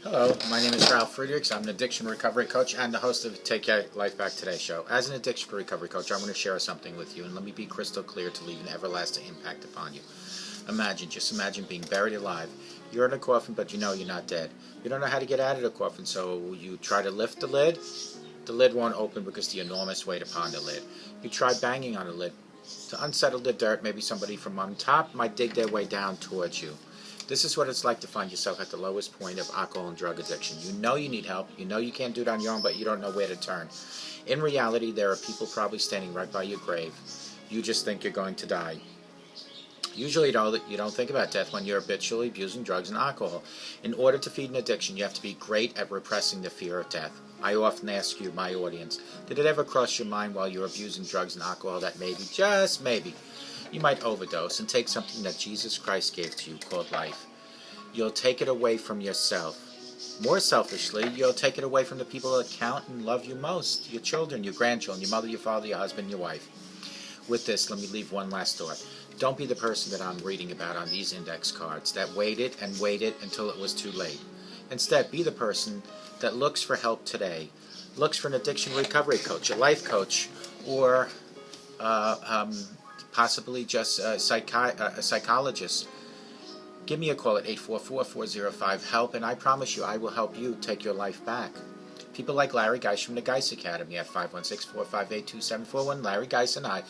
Hello, my name is Ralf Friedrichs. I'm an addiction recovery coach and the host of Take Your Life Back Today show. As an addiction recovery coach, I want to share something with you, and let me be crystal clear to leave an everlasting impact upon you. Just imagine being buried alive. You're in a coffin, but you know you're not dead. You don't know how to get out of the coffin, so you try to lift the lid. The lid won't open because of the enormous weight upon the lid. You try banging on the lid to unsettle the dirt. Maybe somebody from on top might dig their way down towards you. This is what it's like to find yourself at the lowest point of alcohol and drug addiction. You know you need help. You know you can't do it on your own, but you don't know where to turn. In reality, there are people probably standing right by your grave. You just think you're going to die. Usually, you don't think about death when you're habitually abusing drugs and alcohol. In order to feed an addiction, you have to be great at repressing the fear of death. I often ask you, my audience, did it ever cross your mind while you're abusing drugs and alcohol that maybe, just maybe, you might overdose and take something that Jesus Christ gave to you called life? You'll take it away from yourself. More selfishly, you'll take it away from the people that count and love you most, your children, your grandchildren, your mother, your father, your husband, your wife. With this, let me leave one last thought. Don't be the person that I'm reading about on these index cards that waited and waited until it was too late. Instead, be the person that looks for help today, looks for an addiction recovery coach, a life coach, or possibly just a psychologist. Give me a call at 844-405-HELP, and I promise you I will help you take your life back. People like Larry Geis from the Geis Academy at 516-458-2741. Larry Geis and I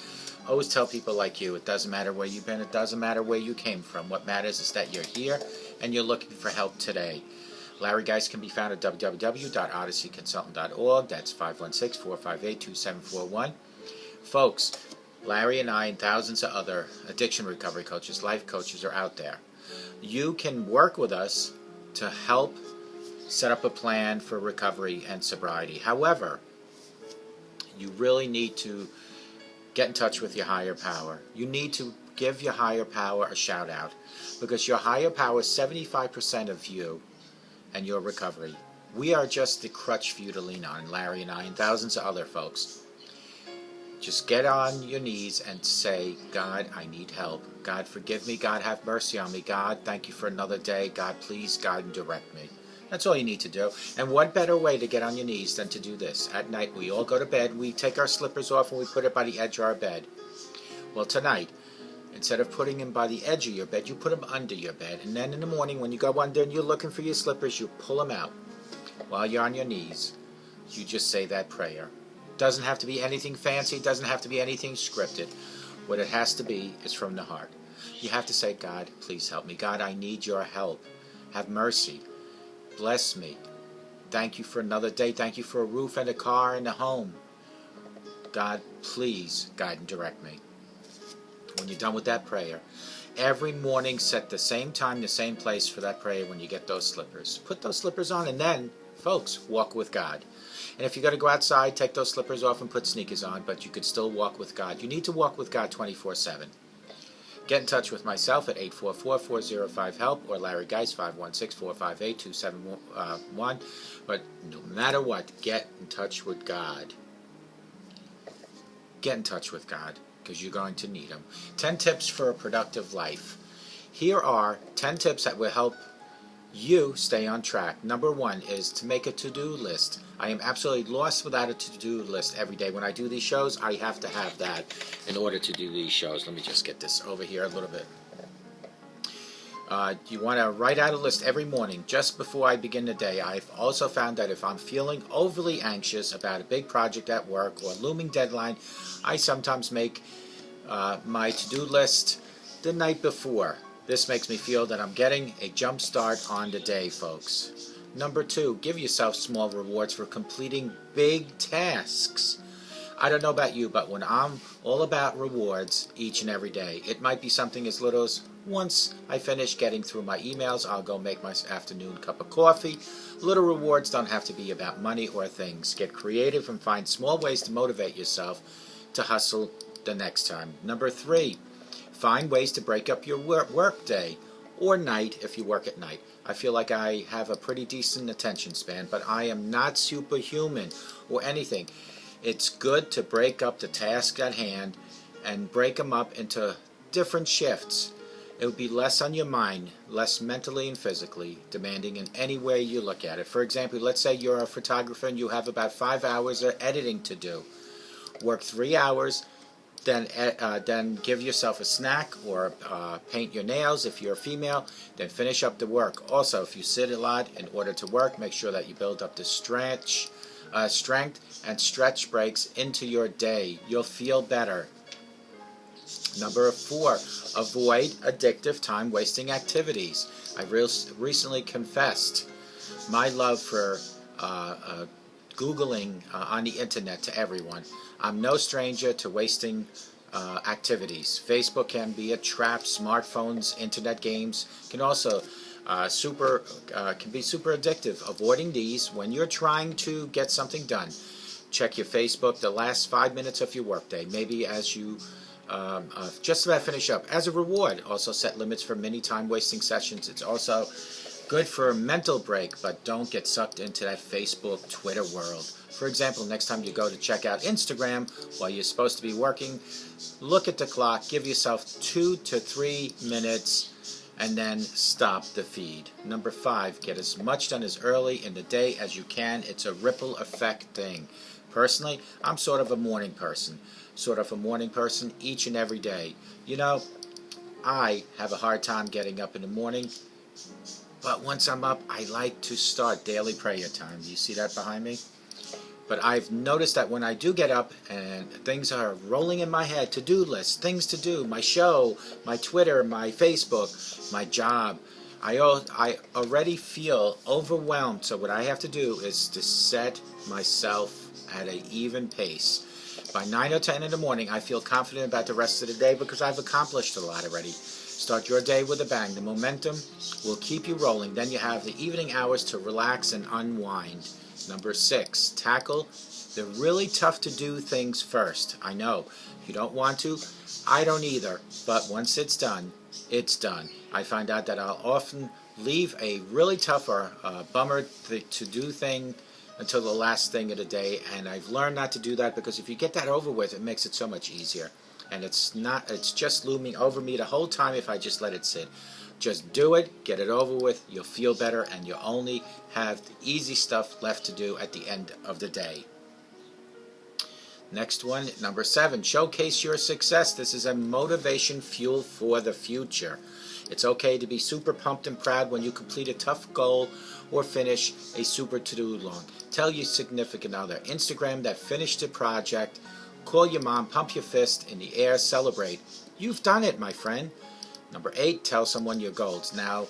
always tell people like you, it doesn't matter where you've been, it doesn't matter where you came from. What matters is that you're here and you're looking for help today. Larry Geis can be found at www.odysseyconsultant.org. That's 516-458-2741. Folks, Larry and I and thousands of other addiction recovery coaches, life coaches are out there. You can work with us to help set up a plan for recovery and sobriety. However, you really need to get in touch with your higher power. You need to give your higher power a shout out, because your higher power is 75% of you and your recovery. We are just the crutch for you to lean on, Larry and I and thousands of other folks. Just get on your knees and say, God, I need help. God, forgive me. God, have mercy on me. God, thank you for another day. God, please guide and direct me. That's all you need to do. And what better way to get on your knees than to do this? At night, we all go to bed. We take our slippers off and we put it by the edge of our bed. Well, tonight, instead of putting them by the edge of your bed, you put them under your bed. And then in the morning, when you go under and you're looking for your slippers, you pull them out. While you're on your knees, you just say that prayer. Doesn't have to be anything fancy, doesn't have to be anything scripted. What it has to be is from the heart. You have to say, God, please help me. God, I need your help. Have mercy. Bless me. Thank you for another day. Thank you for a roof and a car and a home. God, please guide and direct me. When you're done with that prayer, every morning set the same time, the same place for that prayer when you get those slippers. Put those slippers on and then, folks, walk with God. And if you're going to go outside, take those slippers off and put sneakers on, but you could still walk with God. You need to walk with God 24/7. Get in touch with myself at 844-405-HELP or Larry Geis, 516-458-2741. But no matter what, get in touch with God. Get in touch with God, because you're going to need them. 10 tips for a productive life. Here are 10 tips that will help you stay on track. Number 1 is to make a to-do list. I am absolutely lost without a to-do list every day. When I do these shows, I have to have that in order to do these shows. Let me just get this over here a little bit. You want to write out a list every morning just before I begin the day. I've also found that if I'm feeling overly anxious about a big project at work or a looming deadline, I sometimes make my to-do list the night before. This makes me feel that I'm getting a jump start on the day, folks. Number 2, give yourself small rewards for completing big tasks. I don't know about you, but when I'm all about rewards each and every day, it might be something as little as once I finish getting through my emails, I'll go make my afternoon cup of coffee. Little rewards don't have to be about money or things. Get creative and find small ways to motivate yourself to hustle the next time. Number 3, find ways to break up your work day or night if you work at night. I feel like I have a pretty decent attention span, but I am not superhuman or anything. It's good to break up the task at hand and break them up into different shifts. It would be less on your mind, less mentally and physically demanding in any way you look at it. For example, let's say you're a photographer and you have about 5 hours of editing to do. Work 3 hours, then give yourself a snack or paint your nails if you're a female, then finish up the work. Also, if you sit a lot in order to work, make sure that you build up the strength and stretch breaks into your day. You'll feel better. Number 4, avoid addictive time-wasting activities. I recently confessed my love for Googling on the internet to everyone. I'm no stranger to wasting activities. Facebook can be a trap. Smartphones, internet games can also can be super addictive. Avoiding these when you're trying to get something done. Check your Facebook the last 5 minutes of your workday. Maybe as you just about finish up. As a reward, also set limits for many time-wasting sessions. It's also good for a mental break, but don't get sucked into that Facebook, Twitter world. For example, next time you go to check out Instagram while you're supposed to be working, look at the clock, give yourself 2 to 3 minutes, and then stop the feed. Number 5, get as much done as early in the day as you can. It's a ripple effect thing. Personally, I'm sort of a morning person each and every day. You know, I have a hard time getting up in the morning, but once I'm up, I like to start daily prayer time. Do you see that behind me? But I've noticed that when I do get up and things are rolling in my head, to-do lists, things to do, my show, my Twitter, my Facebook, my job, I already feel overwhelmed. So what I have to do is to set myself at an even pace. By 9 or 10 in the morning, I feel confident about the rest of the day because I've accomplished a lot already. Start your day with a bang. The momentum will keep you rolling. Then you have the evening hours to relax and unwind. Number 6, tackle the really tough to do things first. I know you don't want to. I don't either. But once it's done, it's done. I find out that I'll often leave a really tough or bummer to do thing until the last thing of the day, and I've learned not to do that because if you get that over with, it makes it so much easier. And it's just looming over me the whole time if I just let it sit. Just do it, get it over with, you'll feel better, and you'll only have the easy stuff left to do at the end of the day. Next one, number 7, showcase your success. This is a motivation fuel for the future. It's okay to be super pumped and proud when you complete a tough goal or finish a super to-do long. Tell your significant other. Instagram that finished the project. Call your mom, pump your fist in the air, celebrate. You've done it, my friend. Number 8, tell someone your goals. Now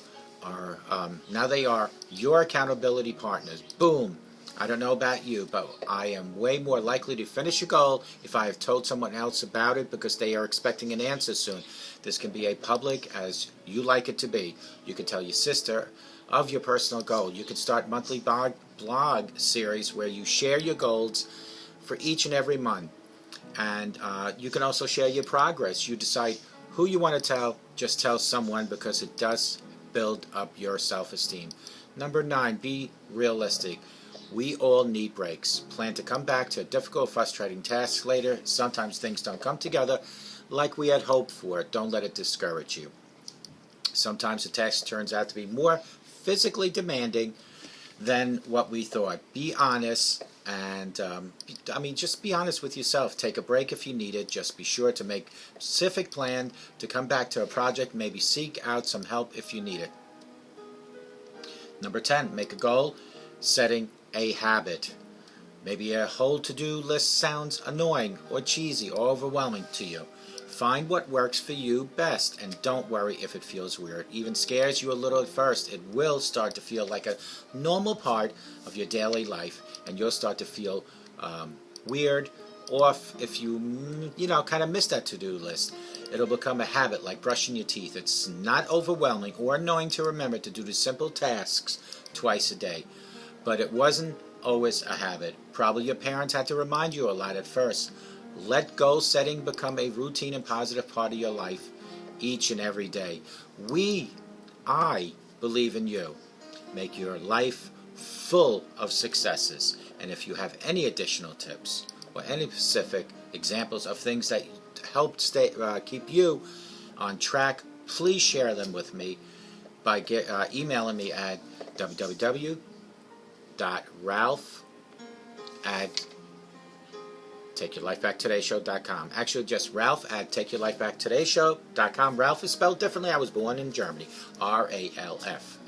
they are your accountability partners. Boom. I don't know about you, but I am way more likely to finish a goal if I have told someone else about it because they are expecting an answer soon. This can be a public as you like it to be. You can tell your sister of your personal goal. You can start monthly blog series where you share your goals for each and every month. And you can also share your progress. You decide who you want to tell. Just tell someone because it does build up your self-esteem. Number 9, be realistic. We all need breaks. Plan to come back to a difficult, frustrating task later. Sometimes things don't come together like we had hoped for. Don't let it discourage you. Sometimes the task turns out to be more physically demanding than what we thought. Be honest and just be honest with yourself. Take a break if you need it. Just be sure to make a specific plan to come back to a project. Maybe seek out some help if you need it. Number 10, make a goal, setting a habit. Maybe a whole to-do list sounds annoying or cheesy or overwhelming to you. Find what works for you best and don't worry if it feels weird. Even scares you a little at first, it will start to feel like a normal part of your daily life and you'll start to feel weird, off if you kind of miss that to-do list. It'll become a habit like brushing your teeth. It's not overwhelming or annoying to remember to do the simple tasks twice a day. But it wasn't always a habit. Probably your parents had to remind you a lot at first. Let goal setting become a routine and positive part of your life each and every day. I believe in you. Make your life full of successes. And if you have any additional tips or any specific examples of things that help keep you on track, please share them with me by emailing me at www.ralf@takeyourlifebacktodaysshow.com. Actually, just Ralf@takeyourlifebacktodaysshow.com. Ralph is spelled differently. I was born in Germany. RALF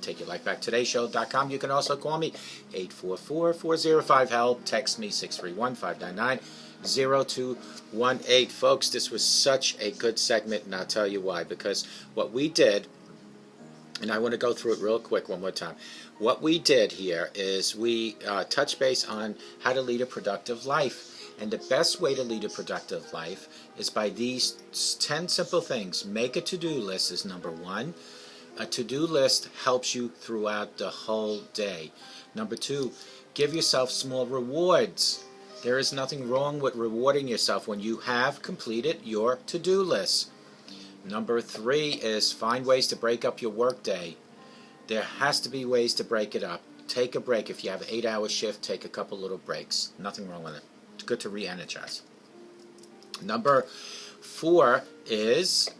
@takeyourlifebacktodaysshow.com. You can also call me 844-405-HELP. Text me 631-599-0218. Folks, this was such a good segment, and I'll tell you why. Because what we did, and I want to go through it real quick one more time. What we did here is we touched base on how to lead a productive life. And the best way to lead a productive life is by these 10 simple things. Make a to-do list is number one. A to-do list helps you throughout the whole day. Number two, give yourself small rewards. There is nothing wrong with rewarding yourself when you have completed your to-do list. Number three is find ways to break up your workday. There has to be ways to break it up. Take a break. If you have an 8-hour shift, take a couple little breaks. Nothing wrong with it. It's good to re-energize. Number four is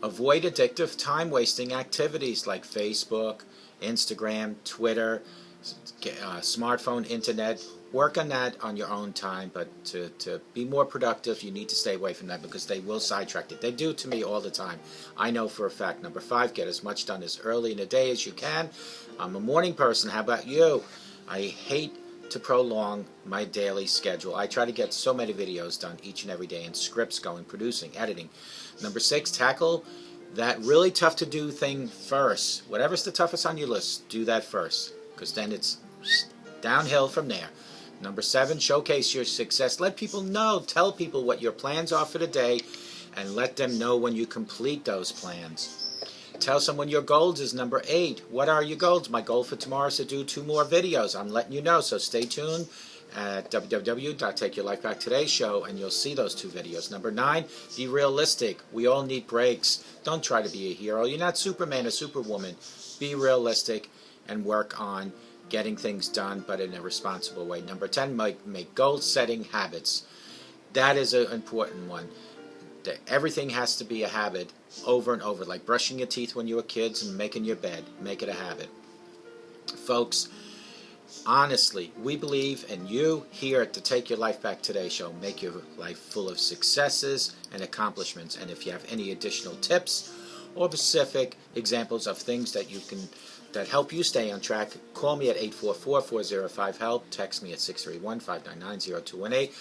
avoid addictive time-wasting activities like Facebook, Instagram, Twitter, smartphone, internet. Work on that on your own time, but to be more productive, you need to stay away from that because they will sidetrack it. They do to me all the time. I know for a fact. Number five, get as much done as early in the day as you can. I'm a morning person. How about you? I hate to prolong my daily schedule. I try to get so many videos done each and every day and scripts going, producing, editing. Number six, tackle that really tough to do thing first. Whatever's the toughest on your list, do that first because then it's downhill from there. Number seven, showcase your success. Let people know. Tell people what your plans are for the day and let them know when you complete those plans. Tell someone your goals is number eight. What are your goals? My goal for tomorrow is to do 2 more videos. I'm letting you know, so stay tuned at www.takeyourlifebacktodaysshow and you'll see those 2 videos. Number 9, be realistic. We all need breaks. Don't try to be a hero. You're not Superman or Superwoman. Be realistic and work on getting things done, but in a responsible way. Number 10, make goal-setting habits. That is an important one. Everything has to be a habit over and over, like brushing your teeth when you were kids and making your bed. Make it a habit. Folks, honestly, we believe in you here at the Take Your Life Back Today show. Make your life full of successes and accomplishments. And if you have any additional tips or specific examples of things that that help you stay on track, call me at 844-405-HELP. Text me at 631-599-0218.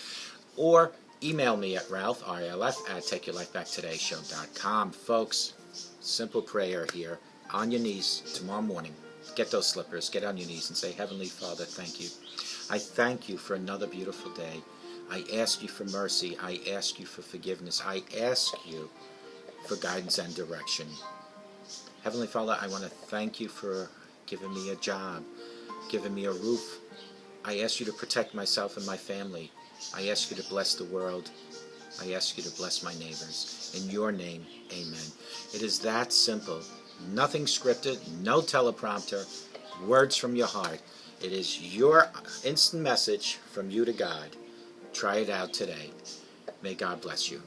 Or email me at Ralf, R-A-L-F, @takeyourlifebacktodaysshow.com. Folks, simple prayer here. On your knees tomorrow morning. Get those slippers. Get on your knees and say, Heavenly Father, thank you. I thank you for another beautiful day. I ask you for mercy. I ask you for forgiveness. I ask you for guidance and direction. Heavenly Father, I want to thank you for giving me a job, giving me a roof. I ask you to protect myself and my family. I ask you to bless the world. I ask you to bless my neighbors. In your name, amen. It is that simple. Nothing scripted, no teleprompter, words from your heart. It is your instant message from you to God. Try it out today. May God bless you.